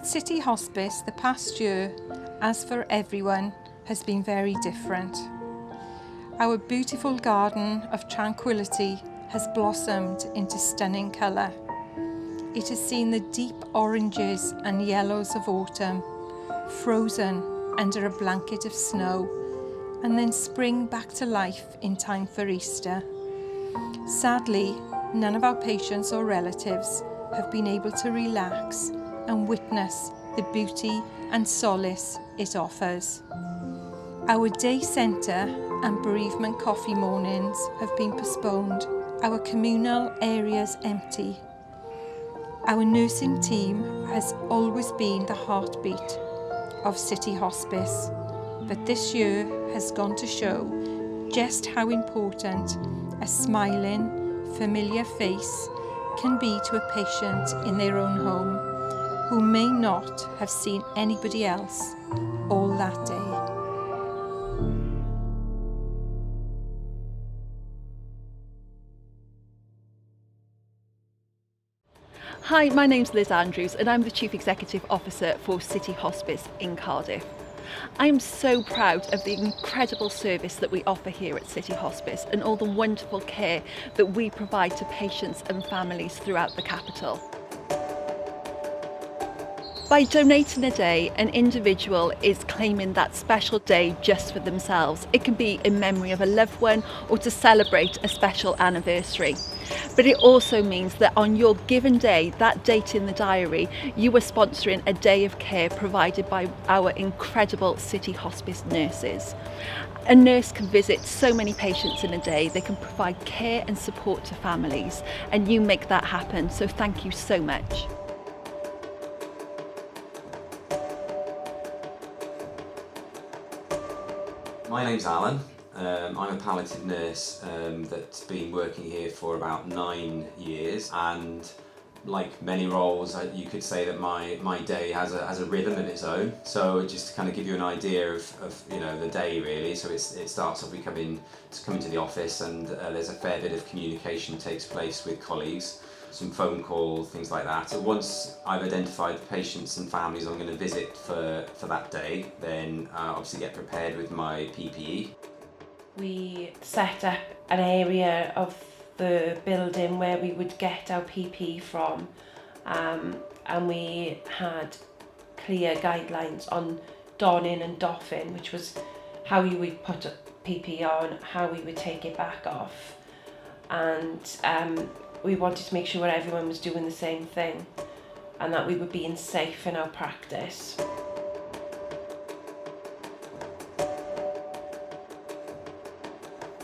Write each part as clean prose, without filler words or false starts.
At City Hospice, the past year, as for everyone, has been very different. Our beautiful garden of tranquility has blossomed into stunning colour. It has seen the deep oranges and yellows of autumn, frozen under a blanket of snow, and then spring back to life in time for Easter. Sadly, none of our patients or relatives have been able to relax and witness the beauty and solace it offers. Our day centre and bereavement coffee mornings have been postponed. Our communal areas empty. Our nursing team has always been the heartbeat of City Hospice, but this year has gone to show just how important a smiling, familiar face can be to a patient in their own home who may not have seen anybody else all that day. Hi, my name's Liz Andrews and I'm the Chief Executive Officer for City Hospice in Cardiff. I'm so proud of the incredible service that we offer here at City Hospice and all the wonderful care that we provide to patients and families throughout the capital. By donating a day, an individual is claiming that special day just for themselves. It can be in memory of a loved one or to celebrate a special anniversary. But it also means that on your given day, that date in the diary, you are sponsoring a day of care provided by our incredible City Hospice nurses. A nurse can visit so many patients in a day. They can provide care and support to families, and you make that happen. So thank you so much. My name's Alan. I'm a palliative nurse that's been working here for about 9 years, and like many roles, you could say that my day has a rhythm of its own. So just to kind of give you an idea of the day really. So it starts off, we come into the office, and there's a fair bit of communication takes place with colleagues, some phone calls, things like that. So once I've identified the patients and families I'm going to visit for that day, then obviously get prepared with my PPE. We set up an area of the building where we would get our PPE from, and we had clear guidelines on donning and doffing, which was how we would put PPE on, how we would take it back off, and we wanted to make sure everyone was doing the same thing and that we were being safe in our practice.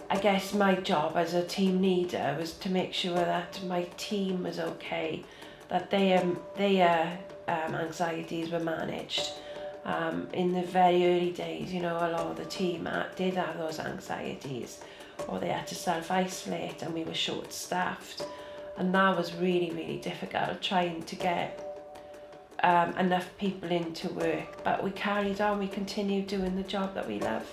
I guess my job as a team leader was to make sure that my team was okay, that their anxieties were managed. In the very early days, a lot of the team did have those anxieties, or they had to self-isolate, and we were short-staffed. And that was really, really difficult, trying to get enough people into work. But we carried on, we continued doing the job that we love.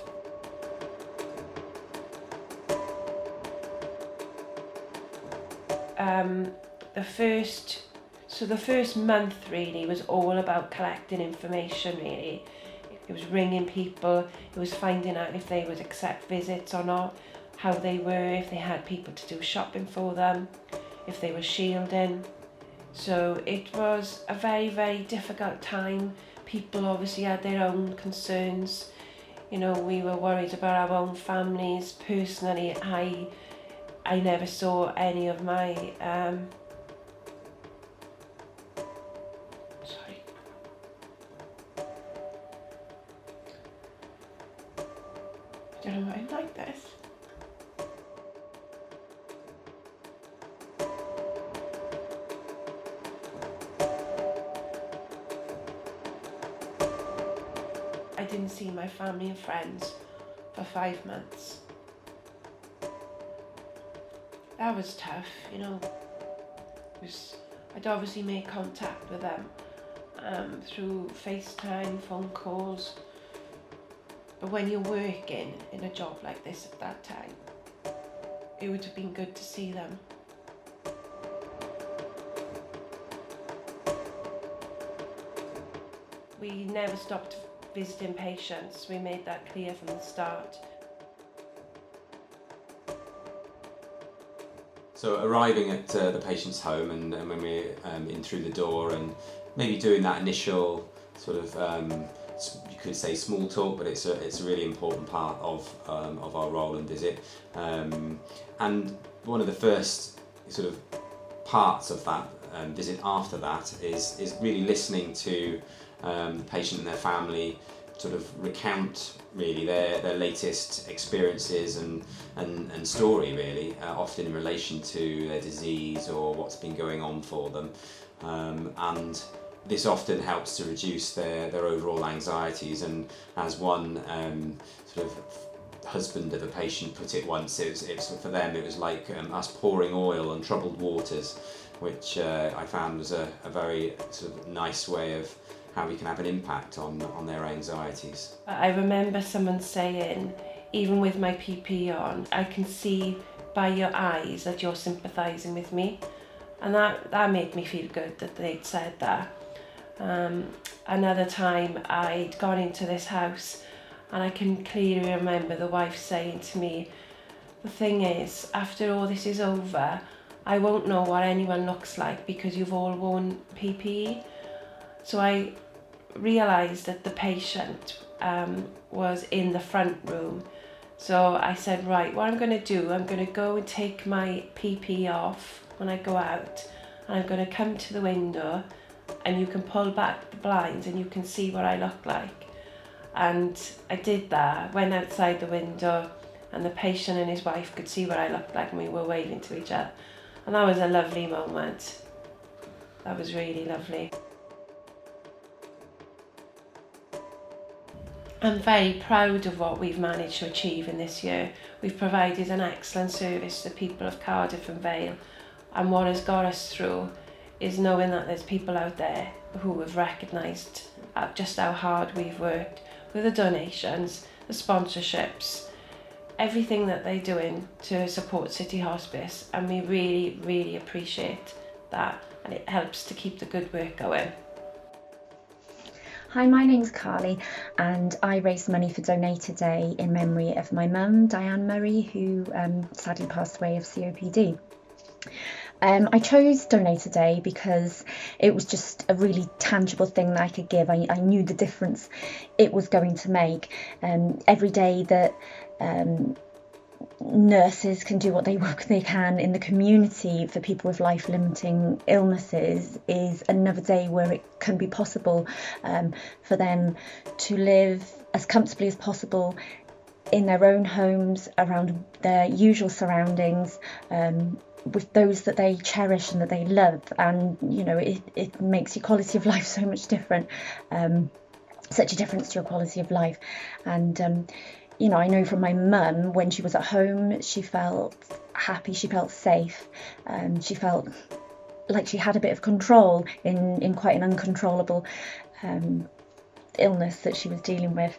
The first month really was all about collecting information really. It was ringing people, it was finding out if they would accept visits or not, how they were, if they had people to do shopping for them, if they were shielding. So it was a very, very difficult time. People obviously had their own concerns. We were worried about our own families. Personally, I never saw any of my I don't know why I'm like this. I didn't see my family and friends for 5 months. That was tough, I'd obviously made contact with them through FaceTime, phone calls. But when you're working in a job like this at that time, it would have been good to see them. We never stopped visiting patients. We made that clear from the start. So arriving at the patient's home and when we're in through the door and maybe doing that initial sort of, you could say small talk, but it's a really important part of our role and visit. And one of the first sort of parts of that visit after that is really listening to the patient and their family sort of recount really their latest experiences and story really, often in relation to their disease or what's been going on for them. And this often helps to reduce their overall anxieties, and as one sort of husband of a patient put it once, it's for them it was like us pouring oil on troubled waters, which I found was a very sort of nice way of how we can have an impact on their anxieties. I remember someone saying, even with my PP on, I can see by your eyes that you're sympathising with me, and that made me feel good that they'd said that. Another time I'd gone into this house and I can clearly remember the wife saying to me, the thing is, after all this is over, I won't know what anyone looks like because you've all worn PPE. So I realised that the patient was in the front room. So I said, right, what I'm going to do, I'm going to go and take my PPE off when I go out, and I'm going to come to the window and you can pull back the blinds and you can see what I look like. And I did that, went outside the window, and the patient and his wife could see what I looked like and we were waving to each other. And that was a lovely moment. That was really lovely. I'm very proud of what we've managed to achieve in this year. We've provided an excellent service to the people of Cardiff and Vale, and what has got us through is knowing that there's people out there who have recognised just how hard we've worked with the donations, the sponsorships, everything that they're doing to support City Hospice, and we really, really appreciate that, and it helps to keep the good work going. Hi, my name's Carly and I raised money for Donate a Day in memory of my mum, Diane Murray, who sadly passed away of COPD. I chose Donate a Day because it was just a really tangible thing that I could give. I knew the difference it was going to make. Every day that nurses can do what they can in the community for people with life-limiting illnesses is another day where it can be possible for them to live as comfortably as possible in their own homes, around their usual surroundings, with those that they cherish and that they love. And you know, it makes your quality of life so much different, such a difference to your quality of life. And you know, I know from my mum, when she was at home, she felt happy, she felt safe, she felt like she had a bit of control in quite an uncontrollable illness that she was dealing with.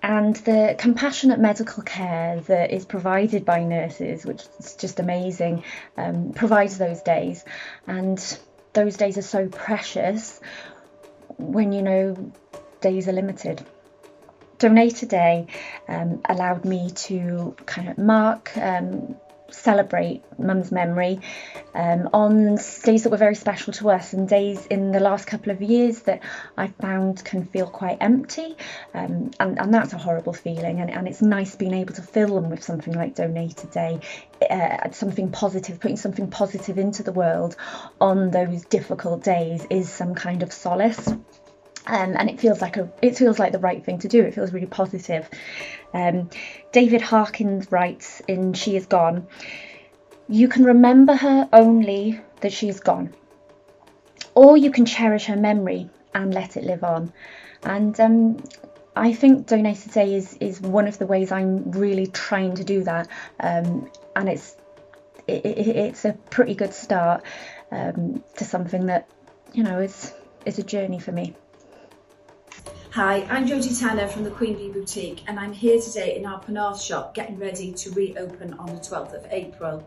And the compassionate medical care that is provided by nurses, which is just amazing, provides those days. And those days are so precious when you know days are limited. Donate a Day allowed me to kind of mark, celebrate Mum's memory on days that were very special to us, and days in the last couple of years that I found can feel quite empty, and that's a horrible feeling, and it's nice being able to fill them with something like Donate a Day, something positive, putting something positive into the world on those difficult days is some kind of solace. And it feels like the right thing to do. It feels really positive. David Harkins writes in She Is Gone, "You can remember her only that she is gone, or you can cherish her memory and let it live on." And I think Donate a Day is one of the ways I'm really trying to do that, and it's a pretty good start to something that, you know, is a journey for me. Hi, I'm Jodie Tanner from the Queen Bee Boutique, and I'm here today in our Penarth shop getting ready to reopen on the 12th of April.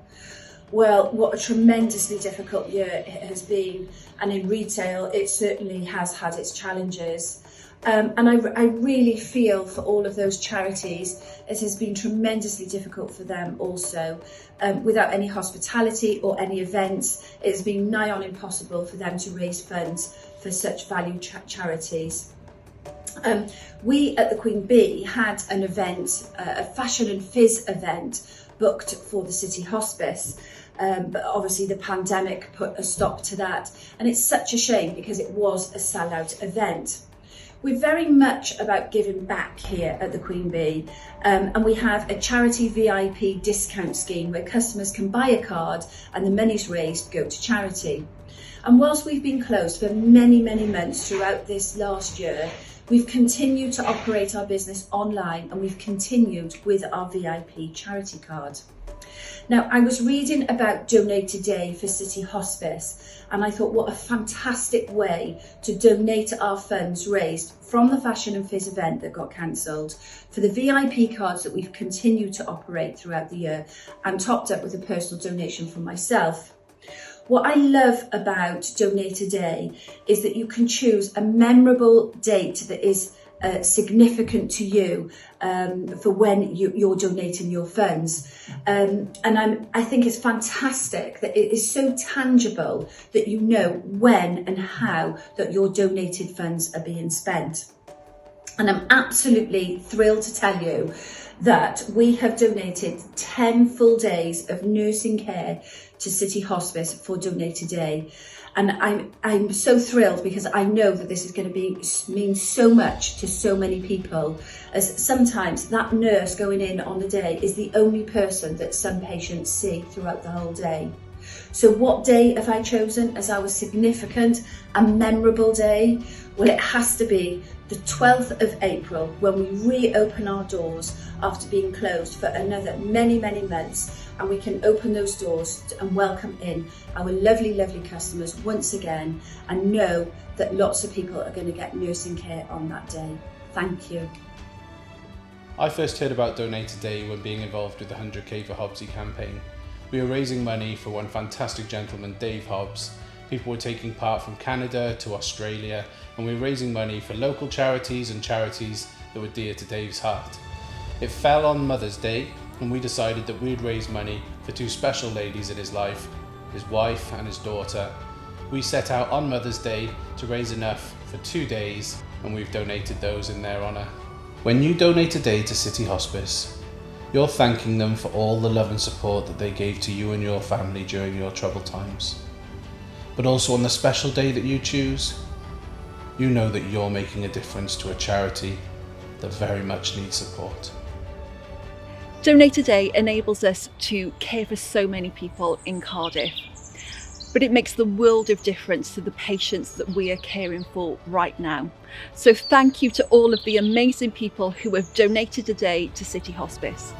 Well, what a tremendously difficult year it has been, and in retail it certainly has had its challenges. And I really feel for all of those charities. It has been tremendously difficult for them also. Without any hospitality or any events, it has been nigh on impossible for them to raise funds for such valued charities. We at the Queen Bee had an event, a fashion and fizz event booked for the City Hospice. But obviously the pandemic put a stop to that, and it's such a shame because it was a sellout event. We're very much about giving back here at the Queen Bee, and we have a charity VIP discount scheme where customers can buy a card and the monies raised go to charity. And whilst we've been closed for many months throughout this last year, we've continued to operate our business online, and we've continued with our VIP charity card. Now, I was reading about Donate Today for City Hospice, and I thought what a fantastic way to donate our funds raised from the Fashion and Fizz event that got cancelled for the VIP cards that we've continued to operate throughout the year, and topped up with a personal donation from myself. What I love about Donate Today is that you can choose a memorable date that is significant to you for when you're donating your funds, and I think it's fantastic that it is so tangible that you know when and how that your donated funds are being spent. And I'm absolutely thrilled to tell you that we have donated 10 full days of nursing care to City Hospice for Donate Today. And I'm so thrilled because I know that this is going to mean so much to so many people, as sometimes that nurse going in on the day is the only person that some patients see throughout the whole day. So what day have I chosen as our significant and memorable day? Well, it has to be the 12th of April, when we reopen our doors after being closed for another many months, and we can open those doors and welcome in our lovely customers once again, and know that lots of people are going to get nursing care on that day. Thank you. I first heard about Donate Today when being involved with the 100k for Hobbs campaign. We were raising money for one fantastic gentleman, Dave Hobbs. People were taking part from Canada to Australia, and we were raising money for local charities and charities that were dear to Dave's heart. It fell on Mother's Day, and we decided that we'd raise money for two special ladies in his life, his wife and his daughter. We set out on Mother's Day to raise enough for 2 days, and we've donated those in their honour. When you donate a day to City Hospice, you're thanking them for all the love and support that they gave to you and your family during your troubled times. But also on the special day that you choose, you know that you're making a difference to a charity that very much needs support. Donate Today enables us to care for so many people in Cardiff, but it makes the world of difference to the patients that we are caring for right now. So thank you to all of the amazing people who have donated a day to City Hospice.